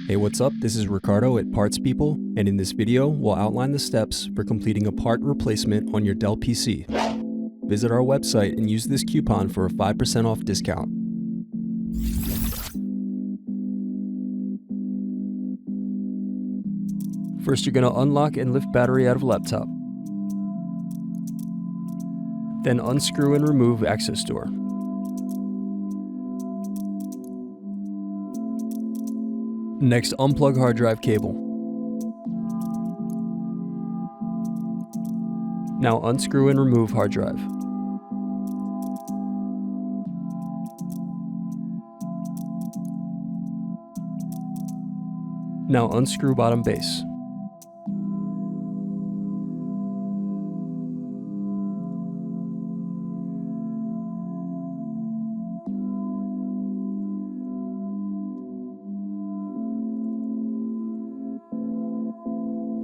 Hey, what's up? This is Ricardo at Parts People, and in this video, we'll outline the steps for completing a part replacement on your Dell PC. Visit our website and use this coupon for a 5% off discount. First, you're going to unlock and lift battery out of laptop. Then unscrew and remove access door. Next, unplug hard drive cable. Now unscrew and remove hard drive. Now unscrew bottom base.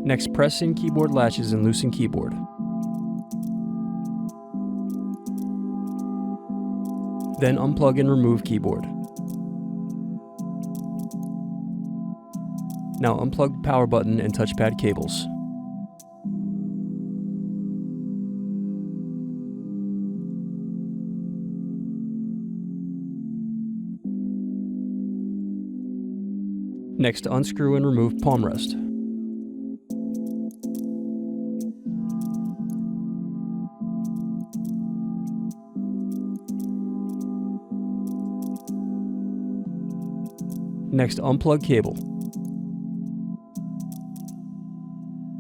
Next, press in keyboard latches and loosen keyboard. Then unplug and remove keyboard. Now unplug power button and touchpad cables. Next, unscrew and remove palm rest. Next, unplug cable.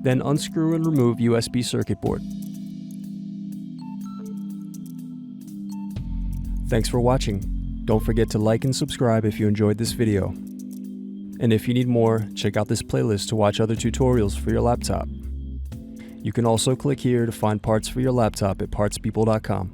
Then unscrew and remove USB circuit board. Thanks for watching. Don't forget to like and subscribe if you enjoyed this video. And if you need more, check out this playlist to watch other tutorials for your laptop. You can also click here to find parts for your laptop at partspeople.com.